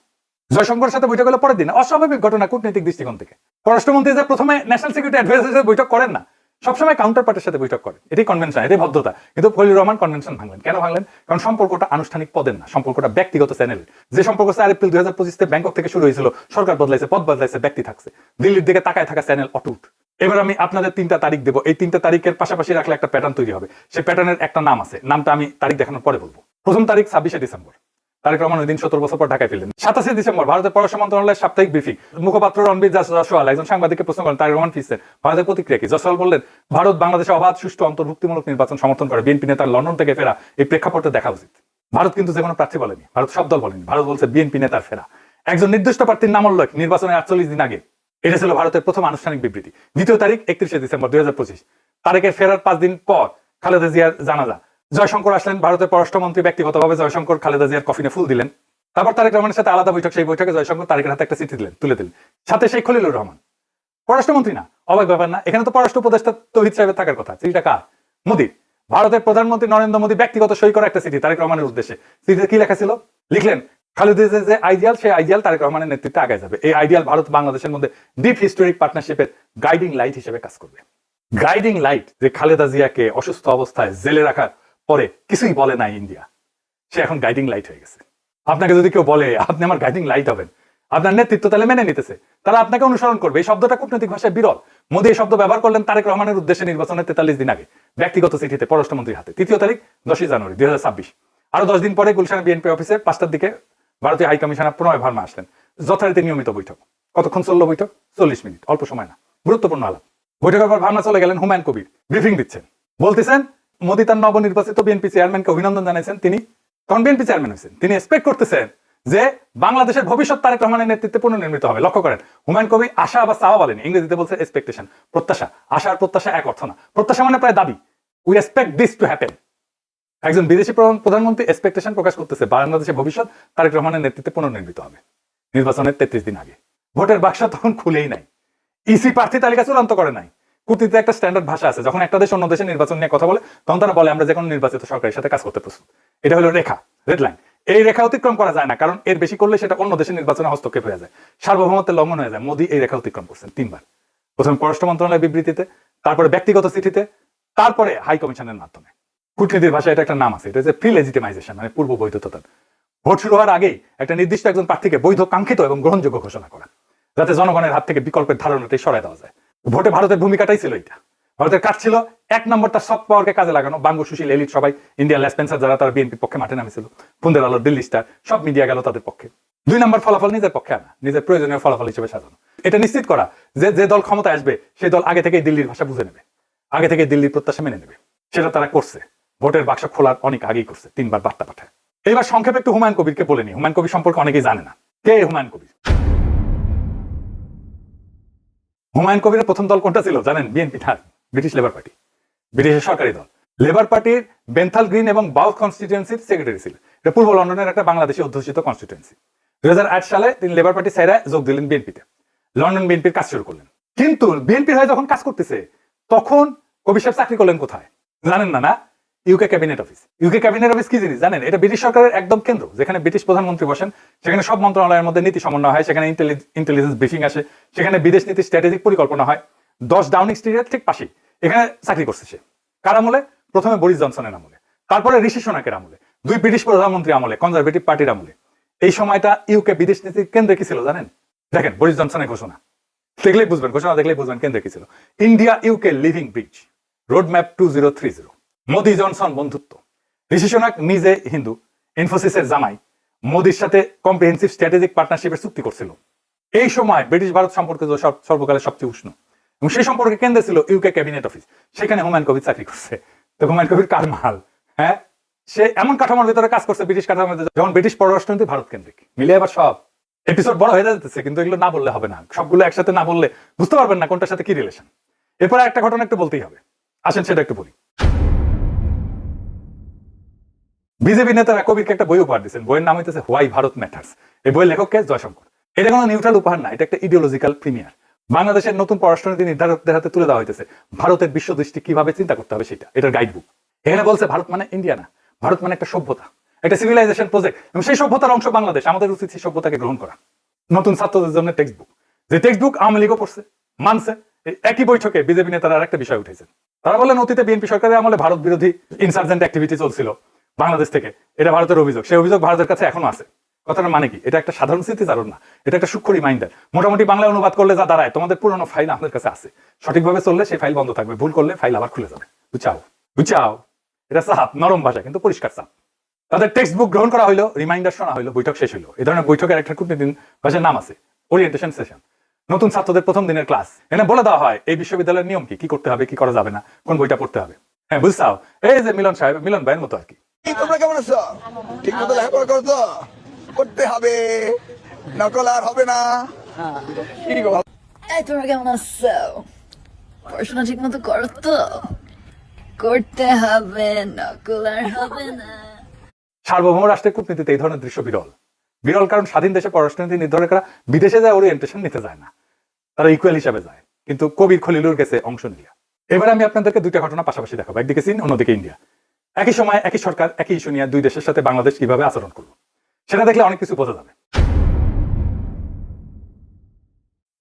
জয়শঙ্করের সাথে বৈঠক হলো পরের দিন। অস্বাভাবিক ঘটনা কূটনৈতিক দৃষ্টিকোণ থেকে। পররাষ্ট্রমন্ত্রী যে প্রথমে ন্যাশনাল সিকিউরিটি অ্যাডভাইজারের সাথে বৈঠক করেন না, সবসময় কাউন্টারপার্টের সাথে বৈঠক করেন। এটাই কনভেনশন, এটাই ভদ্রতা। কিন্তু খলিলুর রহমান কনভেনশন ভাঙলেন। কেন ভাঙলেন? কারণ সম্পর্কটা আনুষ্ঠানিক পদের না, সম্পর্কটা ব্যক্তিগত চ্যানেলের। যে সম্পর্ক 4 এপ্রিল 2025 ব্যাংকক থেকে শুরু হয়েছিল, সরকার বদলাইছে, পদ বদলাইছে, ব্যক্তি থাকছে, দিল্লির দিকে তাকায় থাকা চ্যানেল অটুট। এবার আমি আপনাদের 3টা তারিখ দেবো। এই 3টা তারিখের পাশাপাশি রাখলে একটা প্যাটার্ন তৈরি হবে। সেই প্যাটার্নের একটা নাম আছে, নামটা আমি তারিখ দেখানোর পরে বলবো। প্রথম তারিখ 26শে ডিসেম্বর, তারেক রহমান ওই দিন 17 বছর পর ঢাকায় ফিরলেন। 27শে ডিসেম্বর ভারতের পররাষ্ট্র মন্ত্রণালয়ের সাপ্তাহিক ব্রিফিং, মুখপাত্র রণবীর জয়সওয়াল একজন সাংবাদিককে প্রশ্ন করেন তারেক রহমান ফিরছেন, ভারতের প্রতিক্রিয়া কি? জয়সওয়াল বললেন, ভারত বাংলাদেশে অবাধ, সুষ্ঠু, অন্তর্ভুক্তিমূলক নির্বাচন সমর্থন করে। বিএনপি নেতার লন্ডন থেকে ফেরা এই প্রেক্ষাপটে দেখা উচিত। ভারত কিন্তু যে কোনো প্রার্থী বলেনি, ভারত সব দল বলেনি, ভারত বলছে বিএনপি নেতার ফেরা, একজন নির্দিষ্ট প্রার্থীর নাম উল্লেখ নির্বাচনের 48 দিন আগে। এটা ছিল ভারতের প্রথম আনুষ্ঠানিক বিবৃতি। দ্বিতীয় তারিখ 31শে ডিসেম্বর 2025, তারেকের ফেরার 5 দিন পর খালেদা জিয়ার জানাজা। জয়শঙ্কর আসলেন, ভারতের পররাষ্ট্রমন্ত্রী ব্যক্তিগতভাবে জয়শঙ্কর খালেদা জিয়ার কফিনে ফুল দিলেন। তারপর তারেক রহমানের সাথে আলাদা বৈঠক। সেই বৈঠকে জয়শঙ্কর তারেকের হাতে একটা চিঠি দিলেন, তুলে দিলেন, সাথে সেই খলিলুর রহমান, পররাষ্ট্রমন্ত্রী না। অবাক ব্যাপার না? এখানে তো পররাষ্ট্র উপদেষ্টা তৌহিদ সাহেবের থাকার কথা। চিঠিটা কার? মোদীর। ভারতের প্রধানমন্ত্রী নরেন্দ্র মোদী ব্যক্তিগত সই করা একটা চিঠি তারেক রহমানের উদ্দেশ্যে। চিঠিতে কি লেখা ছিল? লিখলেন, খালেদা জিয়ার যে আইডিয়াল, সেই আইডিয়াল তারেক রহমানের নেতৃত্বে আগে যাবে। এই আইডিয়াল ভারত বাংলাদেশের মধ্যে ডিপ হিস্টোরিক পার্টনারশিপের গাইডিং লাইট হিসেবে কাজ করবে। গাইডিং লাইট, যে খালেদা জিয়াকে অসুস্থ অবস্থায় জেলে রাখার পরে কিছুই বলে নাই ইন্ডিয়া, সে এখন গাইডিং লাইট হয়ে গেছে। আপনাকে যদি কেউ বলে আপনি আমার গাইডিং লাইট হবেন, আপনার নেতৃত্ব তাহলে মেনে নিতেছে, তারা আপনাকে অনুসরণ করবে। এই শব্দটা কূটনৈতিক ভাষায় বিরল। মোদী এই শব্দ ব্যবহার করলেন তারেক রহমানের উদ্দেশ্যে নির্বাচনের 43 দিন আগে, ব্যক্তিগত চিঠিতে পররাষ্ট্রমন্ত্রীর হাতে। তৃতীয় তারিখ 10 জানুয়ারি 2026, আরো 10 দিন পরে গুলশান বিএনপি অফিসে 5টার দিকে ভারতীয় হাই কমিশনার প্রণয় ভার্মা আসলেন। যথারীতি নিয়মিত বৈঠক। কতক্ষণ চললো বৈঠক? 40 মিনিট, অল্প সময় না, গুরুত্বপূর্ণ আলাপ। বৈঠকের পর ভার্মা চলে গেলেন, হুমায়ুন কবির ব্রিফিং দিচ্ছেন, বলতেছেন মোদী তার নবনির্বাচিত বিএনপি চেয়ারম্যানকে অভিনন্দন জানাইছেন। তিনি তখন বিএনপি চেয়ারম্যান হয়েছেন। তিনি এক্সপেক্ট করতেছেন যে বাংলাদেশের ভবিষ্যৎ তারেক রহমানের নেতৃত্বে পুনর্নির্মিত হবে। লক্ষ্য করেন, হুমায়ুন কবির আশা বা চাওয়া বলেন, ইংরেজিতে বলছে এক্সপেকটেশন, প্রত্যাশা। আশা আর প্রত্যাশা এক অর্থ না। প্রত্যাশা মানে প্রায় দাবি, we expect this to happen. একজন বিদেশি প্রধানমন্ত্রী এক্সপেকটেশন প্রকাশ করতেছে বাংলাদেশের ভবিষ্যৎ তারেক রহমানের নেতৃত্বে পুনর্নির্মিত হবে নির্বাচনের 33 দিন আগে। ভোটের বাক্স তখন খুলেই নাই, ইসি প্রার্থী তালিকা চূড়ান্ত করে নাই। কূটনীতিতে একটা স্ট্যান্ডার্ড ভাষা আছে, যখন একটা দেশ অন্য দেশের নির্বাচন নিয়ে কথা বলে তখন তারা বলে আমরা যে কোনো নির্বাচিত সরকারের সাথে কাজ করতে প্রস্তুত। এটা হলো রেখা, রেড লাইন। এই রেখা অতিক্রম করা যায় না, কারণ এর বেশি করলে সেটা অন্য দেশের নির্বাচনে হস্তক্ষেপ হয়ে যায়, সার্বভৌমত্বের লঙ্ঘন হয়ে যায়। মোদী এই রেখা অতিক্রম করছেন 3 বার। প্রথমে পররাষ্ট্র মন্ত্রণালয়ের বিবৃতিতে, তারপরে ব্যক্তিগত চিঠিতে, তারপরে হাই কমিশনের মাধ্যমে। কূটনীতির ভাষায় এটা একটা নাম আছে, এটা হচ্ছে প্রি লেজিটিমাইজেশন, মানে পূর্ব বৈধতা। ভোট শুরু হওয়ার আগেই একটা নির্দিষ্ট একজন প্রার্থীকে বৈধ, কাঙ্ক্ষিত এবং গ্রহণযোগ্য ঘোষণা করা, যাতে জনগণের হাত থেকে বিকল্পের ধারণাটাই সরাই দেওয়া যায়। ভোটে ভারতের ভূমিকাটাই ছিল এটা। ভারতের কাজ ছিল 1 নম্বর তার সফট পাওয়ারকে কাজে লাগানো। বাঙ্গু, সুশীল, এলিট সবাই, ইন্ডিয়ান লেসপেন্সার যারা, তারা বিএনপির পক্ষে মাঠে নামেছিল। ফুন্দের আলো, দিল্লি স্টার, সব মিডিয়া গেল তাদের পক্ষে। 2 নম্বর ফলাফল নিজের পক্ষে আনা, নিজের প্রয়োজনীয় ফলাফল হিসেবে সাজানো। এটা নিশ্চিত করা যে যে দল ক্ষমতায় আসবে সেই দল আগে থেকেই দিল্লির ভাষা বুঝে নেবে, আগে থেকে দিল্লির প্রত্যাশা মেনে নেবে। সেটা তারা করছে, ভোটের বাক্স খোলার অনেক আগেই করছে, 3 বার বার্তা পাঠায়। এইবার সংক্ষেপে একটু হুমায়ুন কবিরকে বলে নি। হুমায়ুন কবির সম্পর্কে অনেকেই জানে না। কে হুমায়ুন কবির? হুমায়ুন কবিরের প্রথম দল কোনটা ছিল জানেন? বিএনপি, ব্রিটিশ লেবার পার্টি, ব্রিটিশের সরকারি দল। লেবার পার্টির বেন্থাল গ্রিন এবং বাউথ কনস্টিটিউয়েন্সির সেক্রেটারি ছিল। এটা পূর্ব লন্ডনের একটা বাংলাদেশি অধ্যুষিত কনস্টিটিউয়েন্সি। 2008 সালে তিনি লেবার পার্টি ছেড়ে যোগ দিলেন বিএনপিতে, লন্ডন বিএনপির কাজ শুরু করলেন। কিন্তু বিএনপির হয়ে যখন কাজ করতেছে তখন কবির সাহেব চাকরি করলেন কোথায় জানেন না? UK cabinet office. UK cabinet office কি জিনিস জানেন? এটা ব্রিটিশ সরকারের একদম কেন্দ্র, যেখানে ব্রিটিশ প্রধানমন্ত্রী বসেন, সেখানে সব মন্ত্রণালয়ের মধ্যে নীতি সমন্বয় হয়, সেখানে ইন্টেলিজেন্স ব্রিফিং আসে, সেখানে বিদেশ নীতি স্ট্র্যাটেজিক পরিকল্পনা হয়। 10 ডাউনিং স্ট্রিটের ঠিক পাশেই এখানে চাকরি করছে সে। কার আমলে? প্রথমে বরিস জনসনের আমলে, তারপরে ঋষি সোনাকের আমলে, 2 ব্রিটিশ প্রধানমন্ত্রী আমলে, কনজারভেটিভ পার্টির আমলে। এই সময়টা ইউকে বিদেশ নীতির কেন্দ্রে কি ছিল জানেন? দেখেন বরিস জনসনের ঘোষণা দেখলেই বুঝবেন, ঘোষণা দেখলেই বুঝবেন কেন্দ্রে কি ছিল। India UK living bridge, road map 2030। Modi Johnson বন্ধুত্ব। ঋষি সোনাক নিজে হিন্দু, ইনফোসিসের জামাই, মোদির সাথে কম্প্রিহেন্সিভ স্ট্র্যাটেজিক পার্টনারশিপের চুক্তি করছিল। এই সময় ব্রিটিশ ভারত সম্পর্ক সর্বকালের সবচেয়ে উষ্ণ, এবং সেই সম্পর্কে কেন্দ্রে ছিল ইউকে ক্যাবিনেট অফিস। সেখানে হুমায়ুন কবির চাকরি করছে। তো হুমায়ুন কবির কার মাল? হ্যাঁ, সে এমন কাঠামোর ভিতরে কাজ করছে, ব্রিটিশ কাঠামোর, যখন ব্রিটিশ পররাষ্ট্রনীতি ভারত কেন্দ্রিক। মিলে আবার সব এপিসোড বড় হয়ে যাচ্ছে, কিন্তু এগুলো না বললে হবে না। সবগুলো একসাথে না বললে বুঝতে পারবেন না কোনটার সাথে কি রিলেশন। এরপরে একটা ঘটনা একটু বলতেই হবে, আসেন সেটা একটু বলি। বিজেপি নেতারা কবিরকে একটা বই উপহার দিচ্ছেন, বইয়ের নাম হইতেছে হোয়াই ভারত ম্যাটার্স। এই বইয়ের লেখককে জয়শঙ্কর। এটা কোনো নিউট্রাল উপহার না, এটা একটা ইডিওলজিক্যাল প্রিমিয়ার। বাংলাদেশের নতুন পররাষ্ট্রনীতি নির্ধারকদের হাতে তুলে দেওয়া হইতেছে ভারতের বিশ্ব দৃষ্টি কিভাবে চিন্তা করতে হবে সেটা, এটার গাইড বুক। এখানে বলছে ভারত মানে ইন্ডিয়া না, ভারত মানে একটা সভ্যতা, একটা সিভিলাইজেশন প্রজেক্ট, এবং সেই সভ্যতার অংশ বাংলাদেশ। আমাদের উচিত সেই সভ্যতাকে গ্রহণ করা। নতুন ছাত্রদের জন্য টেক্সট বুক, যে টেক্সট বুক আওয়ামী লীগও পড়ছে, মানছে। একই বৈঠকে বিজেপি নেতারা আরেকটা বিষয় উঠেছেন। তারা বলেন অতীতে বিএনপি সরকারের আমলে ভারত বিরোধী ইনসার্জেন্ট অ্যাক্টিভিটি চলছিল বাংলাদেশ থেকে, এটা ভারতের অভিযোগ। সেই অভিযোগ ভারতের কাছে এখনো আছে। কথাটার মানে কি? এটা একটা সাধারণ স্মৃতিচারণ না, এটা একটা সূক্ষ্ম রিমাইন্ডার। মোটামুটি বাংলা অনুবাদ করলে যা দাঁড়ায়, তোমাদের পুরনো ফাইল আমাদের কাছে আছে, সঠিকভাবে চললে সেই ফাইল বন্ধ থাকবে, ভুল করলে ফাইল আবার খুলে যাবে। বুঝাও। এটা চাপ, নরম ভাষা কিন্তু পরিষ্কার চাপ। তাদের টেক্সট বুক গ্রহণ করা হইলো, রিমাইন্ডার শোনা হইলো, বৈঠক শেষ হইলো। এই ধরনের বৈঠকের একটা কূটনীতি ভাষার নাম আছে ওরিয়েন্টেশন সেশন। নতুন ছাত্রদের প্রথম দিনের ক্লাস, এখানে বলে দেওয়া হয় এই বিশ্ববিদ্যালয়ের নিয়ম কি করতে হবে, কি করা যাবে না, কোন বইটা পড়তে হবে। হ্যাঁ বুঝছাও, এই যে মিলন সাহেব, মিলন ভাইয়ের মতো আর কি। তোমরা কেমন আছো? ঠিক মতো লেখাপড়া করছো? করতে হবে, নকল আর হবে না। এই তোমরা কেমন আছো? পড়াশোনা ঠিক মতো করো তো? করতে হবে, নকল আর হবে না। সার্বভৌম রাষ্ট্রের কূটনীতিতে এই ধরনের দৃশ্য বিরল। বিরল কারণ স্বাধীন দেশে পররাষ্ট্রনীতি নির্ধারকরা বিদেশে যায় ওরিয়েন্টেশন নিতে যায় না, তারা ইকুয়াল হিসাবে যায়। কিন্তু কবির খলিলুর গেছে অংশ নিয়ে। এবার আমি আপনাদেরকে 2টা ঘটনা পাশাপাশি দেখাবো, একদিকে চীন, অন্যদিকে ইন্ডিয়া। একই সময় একই সরকার একই ইস্যু নিয়ে 2 দেশের সাথে বাংলাদেশ কিভাবে আচরণ করলো সেটা দেখলে অনেক কিছু বোঝা যাবে।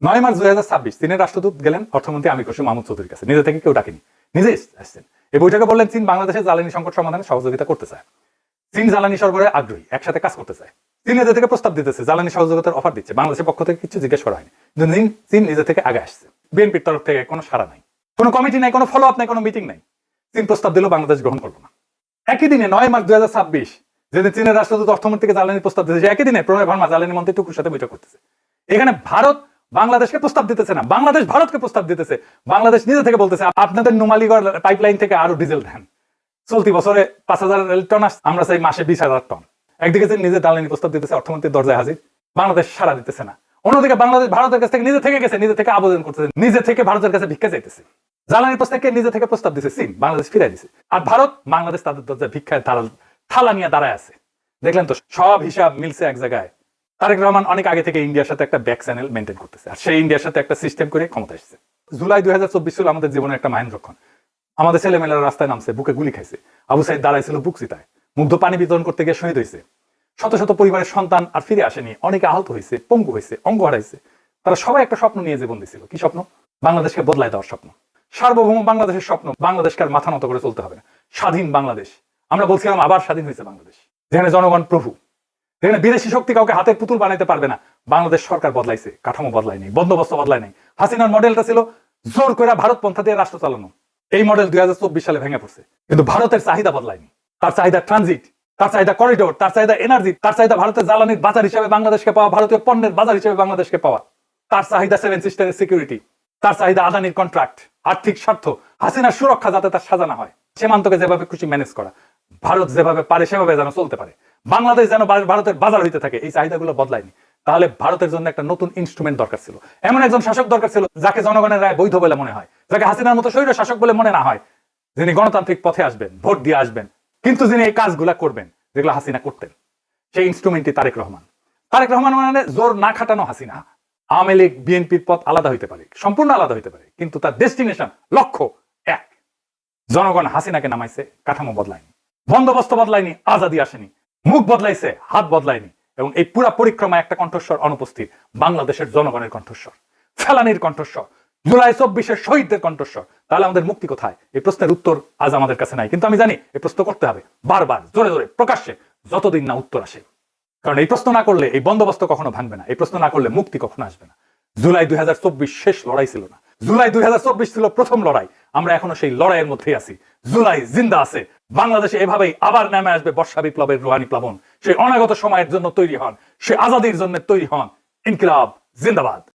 9 মার্চ 2026 চীনের রাষ্ট্রদূত গেলেন অর্থমন্ত্রী আমির খসরু মাহমুদ চৌধুরীর কাছে, নিজে থেকে কেউ ডাকেনি, নিজে আসছেন। এই বৈঠকে বললেন চীন বাংলাদেশের জ্বালানি সংকট সমাধানে সহযোগিতা করতে চায়, চীন জ্বালানি সরবরাহে আগ্রহী, একসাথে কাজ করতে চায়। চীন নিজে থেকে প্রস্তাব দিতেছে, জ্বালানি সহযোগিতার অফার দিচ্ছে, বাংলাদেশের পক্ষ থেকে কিছু জিজ্ঞেস করা হয়নি, কিন্তু চীন নিজে থেকে আগে আসছে। বিএনপির তরফ থেকে কোনো সাড়া নাই, কোনো কমিটি নাই, কোনো ফলো আপ নাই, কোনো মিটিং নাই। চীন প্রস্তাব দিল, বাংলাদেশ গ্রহণ করলো না। একই দিনে 9 মার্চ 2026 যেদিন চীনের রাষ্ট্রদূত অর্থমন্ত্রীকে জ্বালানি প্রস্তাব দিতেছে, একই দিনে প্রণয় ভার্মা জ্বালানি মন্ত্রী টুকুর সাথে বৈঠক করতেছে। এখানে ভারত বাংলাদেশকে প্রস্তাব দিতেছে না, বাংলাদেশ ভারতকে প্রস্তাব দিতেছে। বাংলাদেশ নিজে থেকে বলতেছে আপনাদের নুমালীগড় পাইপলাইন থেকে আরো ডিজেল দেন, চলতি বছরে 5000 টন, আমরা চাই মাসে 20,000 টন। একদিকে চীন নিজে জ্বালানি প্রস্তাব দিতেছে, অর্থমন্ত্রীর দরজায় হাজির, বাংলাদেশ সাড়া দিতেছে না। অন্যদিকে বাংলাদেশ ভারতের কাছ থেকে নিজে থেকে গেছে, নিজে থেকে আবেদন করতেছে, নিজে থেকে ভারতের কাছে ভিক্ষা চাইতেছে। জ্বালানি প্রস্তাবকে নিজে থেকে প্রস্তাব দিছে চীন, বাংলাদেশ ফিরাই দিছে। আর ভারত, বাংলাদেশ তাদের দরজায় ভিক্ষায় থালা নিয়ে দাঁড়ায় আছে। দেখলেন তো, সব হিসাব মিলছে এক জায়গায়। তারেক রহমান অনেক আগে থেকে ইন্ডিয়ার সাথে একটা ব্যাক চ্যানেল মেনটেন করতেছে, আর সেই ইন্ডিয়ার সাথে একটা সিস্টেম করে ক্ষমতা এসেছে। জুলাই 2024 ছিল আমাদের জীবনের একটা মাহেন্দ্রক্ষণ। আমাদের ছেলেমেয়েরা রাস্তায় নামছে, বুকে গুলি খাইছে, আবু সাইদ দাঁড়াইছিল বুক চিতায়, মুগ্ধ পানি বিতরণ করতে গিয়ে শহীদ হয়েছে। শত শত পরিবারের সন্তান আর ফিরে আসেনি, অনেকে আহত হয়েছে, পঙ্গু হয়েছে, অঙ্গ হারাইছে। তারা সবাই একটা স্বপ্ন নিয়ে জীবন দিছিল। কি স্বপ্ন? বাংলাদেশকে বদলায় দেওয়ার স্বপ্ন, সার্বভৌম বাংলাদেশের স্বপ্ন। বাংলাদেশকে আর মাথা নত করে চলতে হবে না, স্বাধীন বাংলাদেশ। আমরা বলছিলাম আবার স্বাধীন হয়েছে বাংলাদেশ, যেখানে জনগণ প্রভু, যেখানে বিদেশি শক্তি কাউকে হাতের পুতুল বানাইতে পারবে না। বাংলাদেশ সরকার বদলাইছে, কাঠামো বদলায় নাই, বন্দোবস্ত বদলায় নাই। হাসিনার মডেলটা ছিল জোর করে ভারত পন্থা দিয়ে রাষ্ট্র চালানো। এই মডেল 2024 সালে ভেঙে পড়ছে। কিন্তু ভারতের চাহিদা বদলায়নি। তার চাহিদা ট্রানজিট, তার চাহিদা করিডোর, তার চাহিদা এনার্জি, তার চাহিদা ভারতের জ্বালানির বাজার হিসেবে বাংলাদেশকে পাওয়া, ভারতীয় পণ্যের বাজার হিসেবে বাংলাদেশকে পাওয়া। তার চাহিদা 7 সিস্টারের সিকিউরিটি, তার চাহিদা আদানির কন্ট্রাক্ট, আর্থিক স্বার্থ, হাসিনার সুরক্ষা যাতে তার সাজানো হয়, সীমান্তকে যেভাবে খুশি ম্যানেজ করা, ভারত যেভাবে পারে সেভাবে যেন চলতে পারে, বাংলাদেশ যেন ভারতের বাজার হইতে থাকে। এই চাহিদাগুলো বদলায়নি। তাহলে ভারতের জন্য একটা নতুন ইনস্ট্রুমেন্ট দরকার ছিল, এমন একজন শাসক দরকার ছিল যাকে জনগণের রায় বৈধ বলে মনে হয়, যাকে হাসিনার মতো স্বৈর শাসক বলে মনে না হয়, যিনি গণতান্ত্রিক পথে আসবেন, ভোট দিয়ে আসবেন, কিন্তু যিনি এই কাজগুলা করবেন যেগুলো হাসিনা করতেন। সেই ইনস্ট্রুমেন্টটি তারেক রহমান। তারেক রহমান মানে জোর না খাটানো হাসিনা। আওয়ামী লীগ বিএনপির পথ আলাদা হইতে পারে, সম্পূর্ণ আলাদা হইতে পারে, কিন্তু তার ডেস্টিনেশন, লক্ষ্য এক। জনগণ হাসিনাকে নামাইছে, কাঠামো বদলায়নি, বন্দোবস্ত বদলায়নি, আজাদি আসেনি, মুখ বদলাইছে, হাত বদলায়নি। এবং এই পুরা পরিক্রমায় একটা কণ্ঠস্বর অনুপস্থিত, বাংলাদেশের জনগণের কণ্ঠস্বর, ফেলানির কণ্ঠস্বর, জুলাই 24-এর শহীদদের কণ্ঠস্বর। তাহলে আমাদের মুক্তি কোথায়? এই প্রশ্নের উত্তর আজ আমাদের কাছে নাই, কিন্তু আমি জানি এই প্রশ্ন করতে হবে বারবার, জোরে জোরে, প্রকাশ্যে, যতদিন না উত্তর আসে। কারণ এই প্রশ্ন না করলে এই বন্দোবস্ত কখনো ভাঙবে না, এই প্রশ্ন না করলে মুক্তি কখনো আসবে না। জুলাই 2024 শেষ লড়াই ছিল না, জুলাই 2024 ছিল প্রথম লড়াই। আমরা এখনো সেই লড়াইয়ের মধ্যেই আছি। জুলাই জিন্দা আছে। বাংলাদেশে এভাবেই আবার নামে আসবে বর্ষা বিপ্লবের রুহানি প্লাবন। সেই অনাগত সময়ের জন্য তৈরি হন, সে আজাদির জন্য তৈরি হন। ইনকিলাব জিন্দাবাদ।